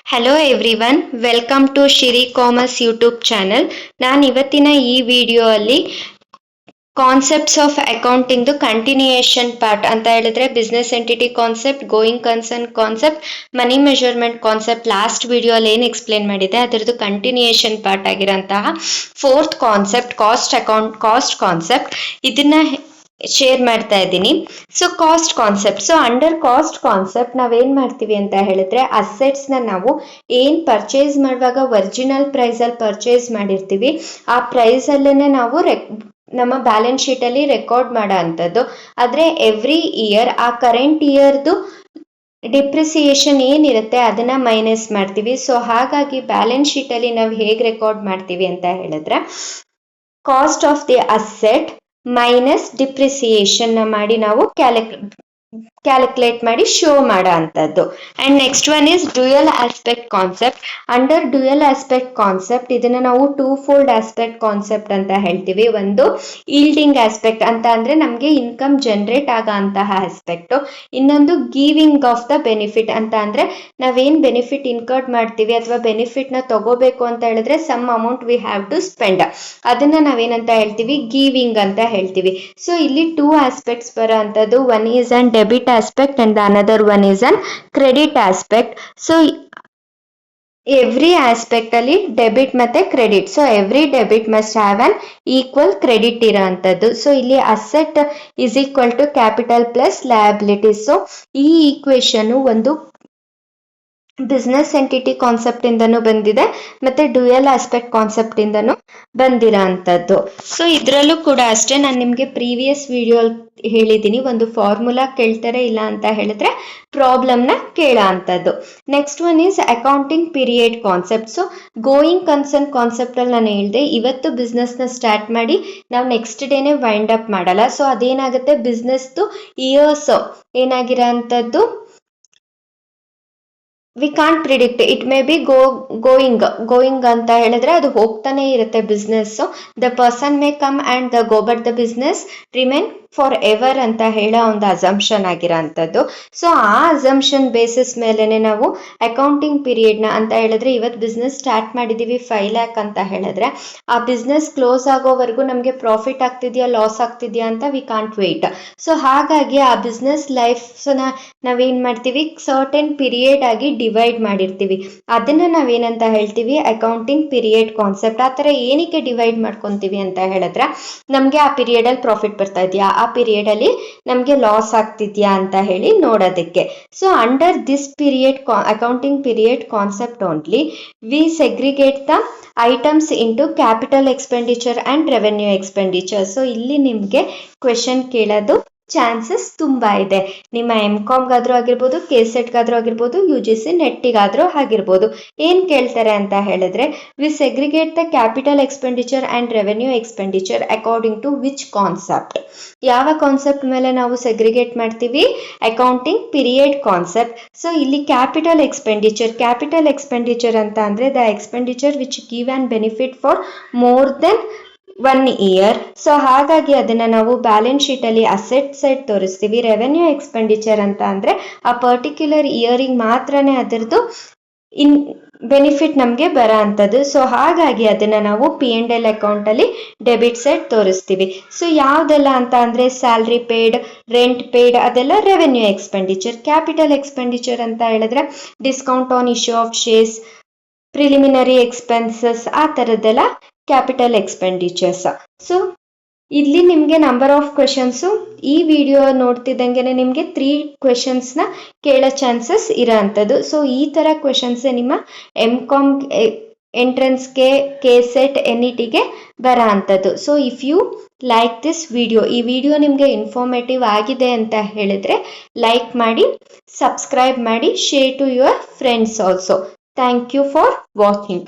Hello everyone, welcome to Shiri commerce YouTube channel. ನಾನು ಇವತ್ತಿನ ಈ ವಿಡಿಯೋ ಅಲ್ಲಿ ಕಾನ್ಸೆಪ್ಟ್ಸ್ ಆಫ್ ಅಕೌಂಟಿಂಗ್ದು ಕಂಟಿನ್ಯೂಯೇಷನ್ ಪಾರ್ಟ್ ಅಂತ ಹೇಳಿದ್ರೆ business entity concept, going concern concept, money measurement concept last video ಅಲ್ಲಿ ಏನು ಎಕ್ಸ್ಪ್ಲೇನ್ ಮಾಡಿದೆ ಅದರದ್ದು ಕಂಟಿನ್ಯೂಯೇಷನ್ ಪಾರ್ಟ್ ಆಗಿರೋಂತಹ ಫೋರ್ತ್ ಕಾನ್ಸೆಪ್ಟ್ ಕಾಸ್ಟ್ ಕಾನ್ಸೆಪ್ಟ್ ಇದನ್ನ ಶೇರ್ ಮಾಡ್ತಾ ಇದ್ದೀನಿ. So cost concept, so under cost concept ನಾವೇನ್ ಮಾಡ್ತೀವಿ ಅಂತ ಹೇಳಿದ್ರೆ ಅಸೆಟ್ಸ್ ನಾವು ಏನ್ ಪರ್ಚೇಸ್ ಮಾಡುವಾಗ ಒರಿಜಿನಲ್ ಪ್ರೈಸ್ ಅಲ್ಲಿ ಪರ್ಚೇಸ್ ಮಾಡಿರ್ತೀವಿ, ಆ ಪ್ರೈಸ್ ಅಲ್ಲೇನೆ ನಾವು ನಮ್ಮ ಬ್ಯಾಲೆನ್ಸ್ ಶೀಟ್ ಅಲ್ಲಿ ರೆಕಾರ್ಡ್ ಮಾಡೋ ಅಂಥದ್ದು. ಆದ್ರೆ ಎವ್ರಿ ಇಯರ್ ಆ ಕರೆಂಟ್ ಇಯರ್ದು ಡಿಪ್ರಿಸಿಯೇಷನ್ ಏನಿರುತ್ತೆ ಅದನ್ನ ಮೈನಸ್ ಮಾಡ್ತೀವಿ. ಸೊ ಹಾಗಾಗಿ ಬ್ಯಾಲೆನ್ಸ್ ಶೀಟ್ ಅಲ್ಲಿ ನಾವು ಹೇಗೆ ರೆಕಾರ್ಡ್ ಮಾಡ್ತೀವಿ ಅಂತ ಹೇಳಿದ್ರೆ cost of the asset minus depreciation ಮಾಡಿ ನಾವು ಕ್ಯಾಲ್ಕುಲೇಟ್ ಮಾಡಿ ಶೋ ಮಾಡೋ ಅಂಥದ್ದು. And next one is dual aspect concept. Under dual aspect concept ಇದನ್ನ ನಾವು ಟೂ ಫೋಲ್ಡ್ ಆಸ್ಪೆಕ್ಟ್ ಕಾನ್ಸೆಪ್ಟ್ ಅಂತ ಹೇಳ್ತೀವಿ. ಒಂದು ಈಲ್ಡಿಂಗ್ ಆಸ್ಪೆಕ್ಟ್ ಅಂತ ಅಂದ್ರೆ ನಮಗೆ ಇನ್ಕಮ್ ಜನರೇಟ್ ಆಗೋ ಅಂತಹ ಆಸ್ಪೆಕ್ಟ್. ಇನ್ನೊಂದು ಗಿವಿಂಗ್ ಆಫ್ ದ ಬೆನಿಫಿಟ್ ಅಂತ ಅಂದ್ರೆ ನಾವೇನ್ ಬೆನಿಫಿಟ್ ಇನ್ಕರ್ಡ್ ಮಾಡ್ತೀವಿ ಅಥವಾ ಬೆನಿಫಿಟ್ ನ ತಗೋಬೇಕು ಅಂತ ಹೇಳಿದ್ರೆ some amount we have to spend, ಅದನ್ನ ನಾವೇನಂತ ಹೇಳ್ತೀವಿ ಗಿವಿಂಗ್ ಅಂತ ಹೇಳ್ತೀವಿ. ಸೊ ಇಲ್ಲಿ ಟೂ ಆಸ್ಪೆಕ್ಟ್ಸ್ ಬರೋ ಅಂಥದ್ದು, one is an debit aspect and the another one is an credit aspect. So every aspect ಅಲ್ಲಿ ಡೆಬಿಟ್ ಮತ್ತೆ credit, so every debit must have an equal credit ಇರೋ ಅಂಥದ್ದು. ಸೊ ಇಲ್ಲಿ asset is equal to capital plus liabilities. So ಈ equation ಒಂದು business entity concept ಇಂದನೂ ಬಂದಿದೆ ಮತ್ತೆ ಡ್ಯೂಯಲ್ ಆಸ್ಪೆಕ್ಟ್ ಕಾನ್ಸೆಪ್ಟ್ ಇಂದನೂ ಬಂದಿರೋ ಅಂಥದ್ದು. ಸೊ ಇದರಲ್ಲೂ ಕೂಡ ಅಷ್ಟೇ, ನಾನು ನಿಮಗೆ ಪ್ರೀವಿಯಸ್ ವಿಡಿಯೋ ಹೇಳಿದ್ದೀನಿ, ಒಂದು ಫಾರ್ಮುಲಾ ಕೇಳ್ತಾರೆ, ಇಲ್ಲ ಅಂತ ಹೇಳಿದ್ರೆ ಪ್ರಾಬ್ಲಮ್ನ ಕೇಳೋ ಅಂಥದ್ದು. Next one is accounting period concept. So going concern concept ಅಲ್ಲಿ ನಾನು ಹೇಳಿದೆ ಇವತ್ತು ಬಿಸ್ನೆಸ್ನ ಸ್ಟಾರ್ಟ್ ಮಾಡಿ ನಾವು ನೆಕ್ಸ್ಟ್ ಡೇನೆ ವೈಂಡ್ ಅಪ್ ಮಾಡಲ್ಲ. ಸೊ ಅದೇನಾಗುತ್ತೆ, ಬಿಸ್ನೆಸ್ದು ಇಯರ್ಸ್ ಏನಾಗಿರೋ ಅಂಥದ್ದು we can't predict, it may be going ಅಂತ ಹೇಳಿದ್ರೆ ಅದು ಹೋಗ್ತಾನೆ ಇರುತ್ತೆ business. The person may come and the go but the business remain for ever ಅಂತ ಹೇಳೋ ಒಂದು ಅಸಂಪ್ಷನ್ ಆಗಿರೋ ಅಂಥದ್ದು. ಸೊ ಆ ಅಸಂಪ್ಷನ್ ಬೇಸಿಸ್ ಮೇಲೆನೆ ನಾವು ಅಕೌಂಟಿಂಗ್ ಪೀರಿಯಡ್ನ ಅಂತ ಹೇಳಿದ್ರೆ ಇವತ್ತು ಬಿಸ್ನೆಸ್ ಸ್ಟಾರ್ಟ್ ಮಾಡಿದೀವಿ 5 lakh ಅಂತ ಹೇಳಿದ್ರೆ ಆ ಬಿಸ್ನೆಸ್ ಕ್ಲೋಸ್ ಆಗೋವರೆಗೂ ನಮಗೆ ಪ್ರಾಫಿಟ್ ಆಗ್ತಿದ್ಯಾ ಲಾಸ್ ಆಗ್ತಿದ್ಯಾ ಅಂತ ವಿ ಕಾಂಟ್ ವೇಟ್. ಸೊ ಹಾಗಾಗಿ ಆ ಬಿಸ್ನೆಸ್ ಲೈಫ್ನ ನಾವೇನ್ ಮಾಡ್ತೀವಿ, ಸರ್ಟೆನ್ ಪೀರಿಯಡ್ ಆಗಿ ಡಿವೈಡ್ ಮಾಡಿರ್ತೀವಿ, ಅದನ್ನ ನಾವೇನಂತ ಹೇಳ್ತೀವಿ ಅಕೌಂಟಿಂಗ್ ಪೀರಿಯಡ್ ಕಾನ್ಸೆಪ್ಟ್. ಆ ತರ ಏನಕ್ಕೆ ಡಿವೈಡ್ ಮಾಡ್ಕೊಂತೀವಿ ಅಂತ ಹೇಳಿದ್ರೆ ನಮ್ಗೆ ಆ ಪೀರಿಯಡ್ ಅಲ್ಲಿ ಪ್ರಾಫಿಟ್ ಬರ್ತಾ ಇದೆಯಾ, ಆ ಪೀರಿಯಡ್ ಅಲ್ಲಿ ನಮ್ಗೆ ಲಾಸ್ ಆಗ್ತಿದ್ಯಾ ಅಂತ ಹೇಳಿ ನೋಡೋದಕ್ಕೆ. So under this period accounting period concept only we segregate the items into capital expenditure and revenue expenditure. So ಇಲ್ಲಿ ನಿಮ್ಗೆ ಕ್ವೆಶನ್ ಕೇಳೋದು ಚಾನ್ಸಸ್ ತುಂಬಾ ಇದೆ. ನಿಮ್ಮ MCOMಗಾದ್ರೂ ಆಗಿರ್ಬೋದು, KCETಗಾದ್ರೂ ಆಗಿರ್ಬೋದು, UGC ನೆಟ್ಟಿಗಾದ್ರೂ ಆಗಿರ್ಬೋದು. ಏನ್ ಕೇಳ್ತಾರೆ ಅಂತ ಹೇಳಿದ್ರೆ we segregate the capital expenditure and revenue expenditure according to which concept. ಯಾವ ಕಾನ್ಸೆಪ್ಟ್ ಮೇಲೆ ನಾವು ಸೆಗ್ರಿಗೇಟ್ ಮಾಡ್ತೀವಿ, ಅಕೌಂಟಿಂಗ್ ಪೀರಿಯಡ್ ಕಾನ್ಸೆಪ್ಟ್. ಸೊ ಇಲ್ಲಿ ಕ್ಯಾಪಿಟಲ್ ಎಕ್ಸ್ಪೆಂಡಿಚರ್ ಅಂತ ಅಂದ್ರೆ the expenditure which give an benefit for more than 1 year. So ಹಾಗಾಗಿ ಅದನ್ನ ನಾವು ಬ್ಯಾಲೆನ್ಸ್ ಶೀಟ್ ಅಲ್ಲಿ ಅಸೆಟ್ ಸೈಡ್ ತೋರಿಸ್ತೀವಿ. ರೆವೆನ್ಯೂ ಎಕ್ಸ್ಪೆಂಡಿಚರ್ ಅಂತ ಅಂದ್ರೆ ಆ ಪರ್ಟಿಕ್ಯುಲರ್ ಇಯರಿಂಗ್ ಮಾತ್ರನೇ ಅದರದ್ದು ಬೆನಿಫಿಟ್ ನಮಗೆ ಬರೋ ಅಂಥದ್ದು. ಸೊ ಹಾಗಾಗಿ ಅದನ್ನ ನಾವು P&L ಅಕೌಂಟ್ ಅಲ್ಲಿ ಡೆಬಿಟ್ ಸೈಡ್ ತೋರಿಸ್ತೀವಿ. ಸೊ ಯಾವ್ದೆಲ್ಲ ಅಂತ ಅಂದ್ರೆ ಸ್ಯಾಲ್ರಿ ಪೇಡ್, ರೆಂಟ್ ಪೇಡ್, ಅದೆಲ್ಲ ರೆವೆನ್ಯೂ ಎಕ್ಸ್ಪೆಂಡಿಚರ್. ಕ್ಯಾಪಿಟಲ್ ಎಕ್ಸ್ಪೆಂಡಿಚರ್ ಅಂತ ಹೇಳಿದ್ರೆ discount on issue of shares, preliminary expenses, ಆ ತರದ್ದೆಲ್ಲ ಕ್ಯಾಪಿಟಲ್ ಎಕ್ಸ್ಪೆಂಡಿಚರ್ಸ್. ಸೊ ಇಲ್ಲಿ ನಿಮ್ಗೆ ನಂಬರ್ ಆಫ್ ಕ್ವೆಶನ್ಸ್ ಈ ವಿಡಿಯೋ ನೋಡ್ತಿದ್ದಂಗೆ ನಿಮ್ಗೆ 3 ಕ್ವೆಶನ್ಸ್ನ ಕೇಳೋ ಚಾನ್ಸಸ್ ಇರೋ ಅಂಥದ್ದು. ಸೊ ಈ ತರ ಕ್ವೆಶನ್ಸ್ ನಿಮ್ಮ MCOM ಎಂಟ್ರೆನ್ಸ್ಗೆ, KCET, NETಗೆ ಬರೋ ಅಂಥದ್ದು. So if you like this video, ಈ ವಿಡಿಯೋ ನಿಮಗೆ ಇನ್ಫಾರ್ಮೇಟಿವ್ ಆಗಿದೆ ಅಂತ ಹೇಳಿದ್ರೆ ಲೈಕ್ ಮಾಡಿ, ಸಬ್ಸ್ಕ್ರೈಬ್ ಮಾಡಿ, share to your friends also. Thank you for watching.